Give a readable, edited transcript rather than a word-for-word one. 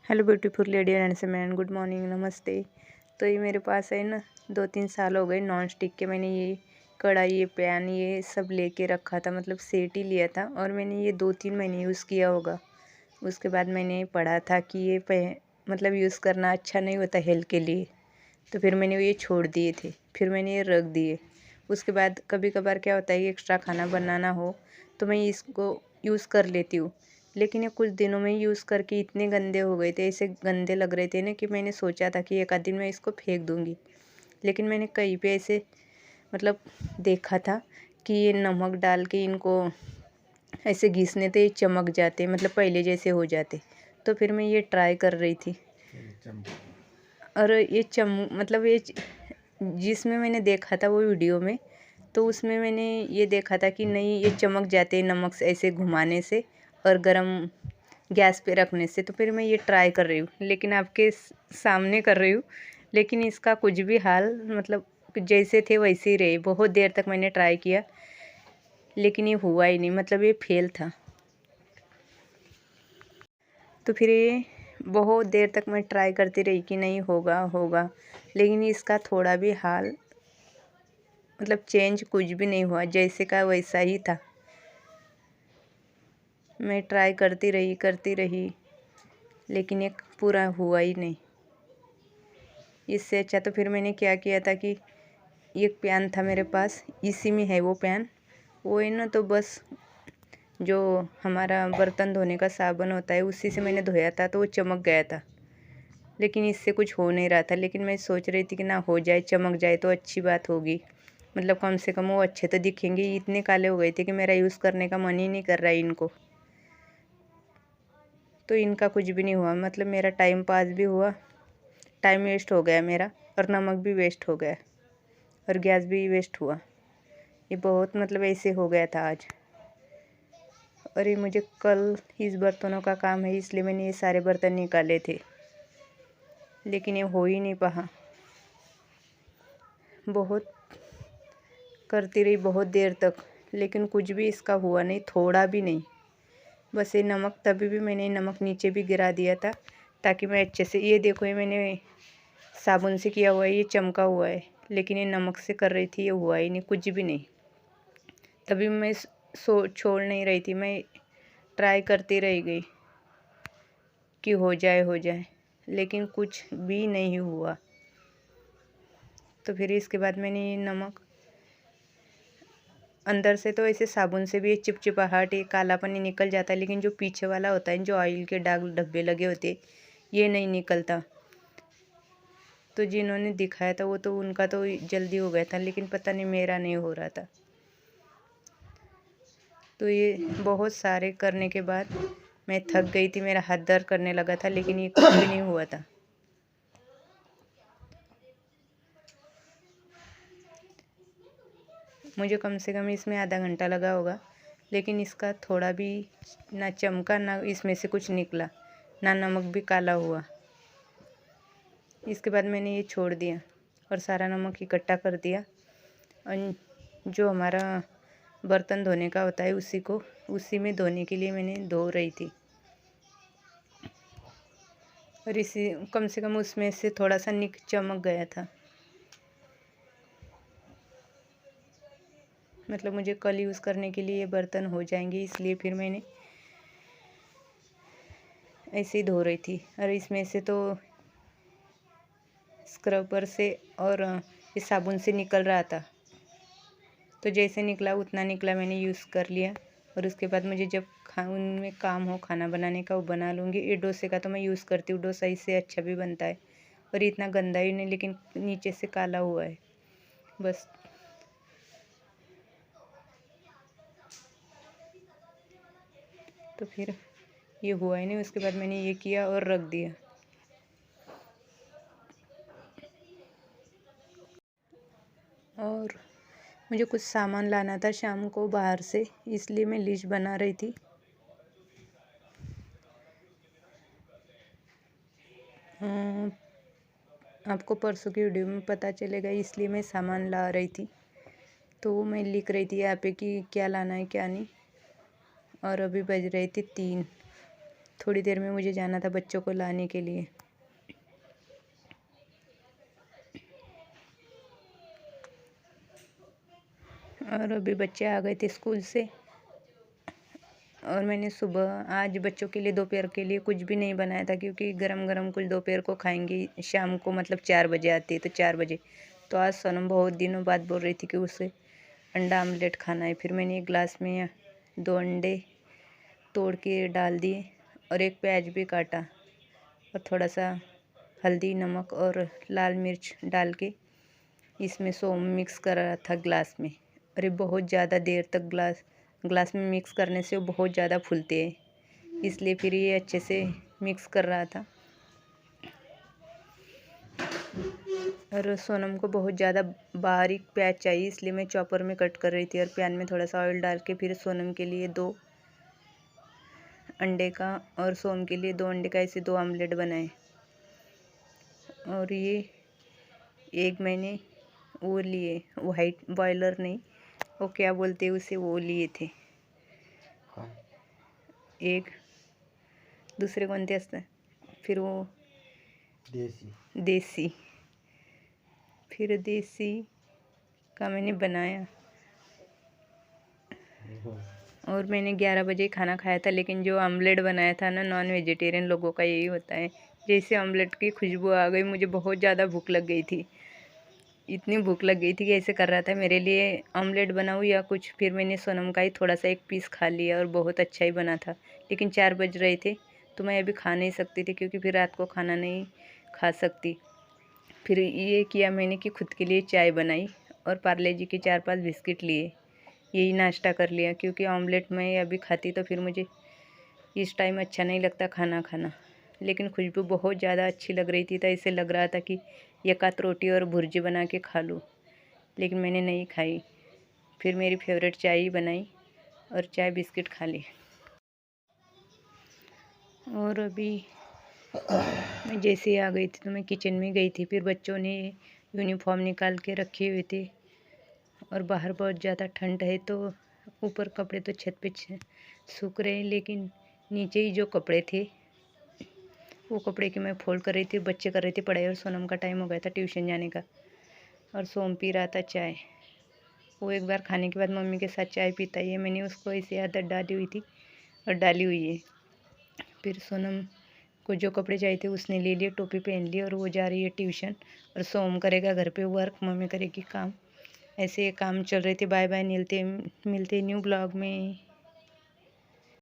Hello beautiful lady and man, good morning, नमस्ते। तो ये मेरे पास है ना 2-3 साल हो गए नॉन स्टिक के। मैंने ये कढ़ाई, ये पैन, ये सब लेके रखा था, मतलब सेट ही लिया था और मैंने ये 2-3 महीने यूज़ किया होगा। उसके बाद मैंने पढ़ा था कि ये मतलब यूज़ करना अच्छा नहीं होता हेल्थ के लिए, तो फिर मैंने ये छोड़ दिए थे। फिर मैंने ये रख दिए। उसके बाद कभी कभार क्या होता है कि एक्स्ट्रा खाना बनाना हो तो मैं इसको यूज़ कर लेती हूँ। लेकिन ये कुछ दिनों में यूज़ करके इतने गंदे हो गए थे, ऐसे गंदे लग रहे थे ना कि मैंने सोचा था कि एक आध दिन में इसको फेंक दूँगी। लेकिन मैंने कहीं पे ऐसे मतलब देखा था कि ये नमक डाल के इनको ऐसे घिसने थे, ये चमक जाते, मतलब पहले जैसे हो जाते। तो फिर मैं ये ट्राई कर रही थी और ये मतलब ये जिसमें मैंने देखा था वो वीडियो में, तो उसमें मैंने ये देखा था कि नहीं, ये चमक जाते हैं नमक से ऐसे घुमाने से और गरम गैस पे रखने से। तो फिर मैं ये ट्राई कर रही हूँ, लेकिन आपके सामने कर रही हूँ। लेकिन इसका कुछ भी हाल, मतलब जैसे थे वैसे ही रहे। बहुत देर तक मैंने ट्राई किया लेकिन ये हुआ ही नहीं, मतलब ये फेल था। तो फिर ये बहुत देर तक मैं ट्राई करती रही कि नहीं होगा होगा, लेकिन इसका थोड़ा भी हाल, मतलब चेंज कुछ भी नहीं हुआ, जैसे का वैसा ही था। मैं ट्राई करती रही लेकिन ये पूरा हुआ ही नहीं। इससे अच्छा तो फिर मैंने क्या किया था कि एक पैन था मेरे पास, इसी में है वो पैन। वो है ना, तो बस जो हमारा बर्तन धोने का साबुन होता है उसी से मैंने धोया था, तो वो चमक गया था। लेकिन इससे कुछ हो नहीं रहा था। लेकिन मैं सोच रही थी कि ना हो जाए, चमक जाए तो अच्छी बात होगी, मतलब कम से कम वो अच्छे तो दिखेंगे। इतने काले हो गए थे कि मेरा यूज़ करने का मन ही नहीं कर रहा है इनको। तो इनका कुछ भी नहीं हुआ, मतलब मेरा टाइम पास भी हुआ, टाइम वेस्ट हो गया मेरा, और नमक भी वेस्ट हो गया और गैस भी वेस्ट हुआ। ये बहुत मतलब ऐसे हो गया था आज। और ये मुझे कल इस बर्तनों का काम है, इसलिए मैंने ये सारे बर्तन निकाले थे, लेकिन ये हो ही नहीं पाया। बहुत करती रही बहुत देर तक, लेकिन कुछ भी इसका हुआ नहीं, थोड़ा भी नहीं। बस ये नमक, तभी भी मैंने नमक नीचे भी गिरा दिया था ताकि मैं अच्छे से, ये देखो ये मैंने साबुन से किया हुआ है, ये चमका हुआ है, लेकिन ये नमक से कर रही थी, ये हुआ ही नहीं, कुछ भी नहीं। तभी मैं छोड़ नहीं रही थी, मैं ट्राई करती रह गई कि हो जाए हो जाए, लेकिन कुछ भी नहीं हुआ। तो फिर इसके बाद मैंने ये नमक अंदर से, तो ऐसे साबुन से भी चिपचिपाहट, ये कालापन ही निकल जाता है, लेकिन जो पीछे वाला होता है, जो ऑयल के दाग धब्बे लगे होते, ये नहीं निकलता। तो जिन्होंने दिखाया था वो तो उनका तो जल्दी हो गया था, लेकिन पता नहीं मेरा नहीं हो रहा था। तो ये बहुत सारे करने के बाद मैं थक गई थी, मेरा हाथ दर्द करने लगा था, लेकिन ये कुछ भी नहीं हुआ था। मुझे कम से कम इसमें आधा घंटा लगा होगा, लेकिन इसका थोड़ा भी ना चमका, ना इसमें से कुछ निकला, ना नमक भी काला हुआ। इसके बाद मैंने ये छोड़ दिया और सारा नमक इकट्ठा कर दिया, और जो हमारा बर्तन धोने का होता है उसी में धोने के लिए मैंने धो रही थी। और इसी कम से कम उसमें से थोड़ा सा चमक गया था। मतलब मुझे कल यूज़ करने के लिए ये बर्तन हो जाएंगे, इसलिए फिर मैंने ऐसे ही धो रही थी। और इसमें से तो स्क्रबर से और इस साबुन से निकल रहा था, तो जैसे निकला उतना निकला, मैंने यूज़ कर लिया। और उसके बाद मुझे जब उनमें काम हो खाना बनाने का, वो बना लूँगी। ये डोसे का तो मैं यूज़ करती हूँ, डोसा इससे अच्छा भी बनता है और इतना गंदा ही नहीं, लेकिन नीचे से काला हुआ है बस। तो फिर ये हुआ ही नहीं। उसके बाद मैंने ये किया और रख दिया। और मुझे कुछ सामान लाना था शाम को बाहर से, इसलिए मैं लिस्ट बना रही थी। आपको परसों की वीडियो में पता चलेगा, इसलिए मैं सामान ला रही थी। तो वो मैं लिख रही थी यहाँ पे कि क्या लाना है क्या नहीं। और अभी बज रही थी 3। थोड़ी देर में मुझे जाना था बच्चों को लाने के लिए। और अभी बच्चे आ गए थे स्कूल से, और मैंने सुबह आज बच्चों के लिए दोपहर के लिए कुछ भी नहीं बनाया था, क्योंकि गरम गरम कुछ दोपहर को खाएंगे शाम को, मतलब 4 बजे आती है तो 4 बजे। तो आज सोनम बहुत दिनों बाद बोल रही थी कि उसे अंडा आमलेट खाना है। फिर मैंने एक गिलास में 2 अंडे तोड़ के डाल दिए और एक प्याज भी काटा और थोड़ा सा हल्दी, नमक और लाल मिर्च डाल के इसमें सोम मिक्स कर रहा था गिलास में। अरे बहुत ज़्यादा देर तक ग्लास में मिक्स करने से वो बहुत ज़्यादा फूलते हैं, इसलिए फिर ये अच्छे से मिक्स कर रहा था। और सोनम को बहुत ज़्यादा बारीक प्याज चाहिए, इसलिए मैं चॉपर में कट कर रही थी। और पैन में थोड़ा सा ऑयल डाल के फिर सोनम के लिए 2 अंडे का और सोम के लिए 2 अंडे का ऐसे 2 आमलेट बनाए। और ये एक मैंने वो लिए, वाइट बॉयलर नहीं, वो क्या बोलते हैं उसे, वो लिए थे। एक दुसरे कोणते असतं, फिर वो देसी फिर देसी का मैंने बनाया। और मैंने 11 बजे खाना खाया था, लेकिन जो आमलेट बनाया था ना, नॉन वेजिटेरियन लोगों का यही होता है। जैसे आमलेट की खुशबू आ गई, मुझे बहुत ज़्यादा भूख लग गई थी। इतनी भूख लग गई थी कि ऐसे कर रहा था मेरे लिए आमलेट बनाऊँ या कुछ। फिर मैंने सोनम का ही थोड़ा सा एक पीस खा लिया और बहुत अच्छा ही बना था। लेकिन 4 बज रहे थे तो मैं अभी खा नहीं सकती थी, क्योंकि फिर रात को खाना नहीं खा सकती। फिर ये किया मैंने कि खुद के लिए चाय बनाई और पार्ले जी के 4-5 बिस्किट लिए, यही नाश्ता कर लिया। क्योंकि ऑमलेट मैं अभी खाती तो फिर मुझे इस टाइम अच्छा नहीं लगता खाना खाना। लेकिन खुशबू बहुत ज़्यादा अच्छी लग रही थी, तो ऐसे लग रहा था कि एक आध रोटी और भुर्जी बना के खा लूँ, लेकिन मैंने नहीं खाई। फिर मेरी फेवरेट चाय ही बनाई और चाय बिस्किट खा ली। और अभी मैं जैसे ही आ गई थी तो मैं किचन में गई थी। फिर बच्चों ने यूनिफॉर्म निकाल के रखे हुए थे और बाहर बहुत ज़्यादा ठंड है, तो ऊपर कपड़े तो छत पे सूख रहे हैं, लेकिन नीचे ही जो कपड़े थे वो कपड़े की मैं फोल्ड कर रही थी। बच्चे कर रहे थे पढ़ाई और सोनम का टाइम हो गया था ट्यूशन जाने का, और सोम पी रहा था चाय। वो एक बार खाने के बाद मम्मी के साथ चाय पीता ही है, मैंने उसको ऐसे आदत डाली हुई थी और डाली हुई है। फिर सोनम को जो कपड़े चाहिए थे उसने ले लिए, टोपी पहन ली और वो जा रही है ट्यूशन। और सोम करेगा घर पे वर्क, मम्मी करेगी काम। ऐसे काम चल रहे थे। बाय बाय, मिलते न्यू ब्लॉग में।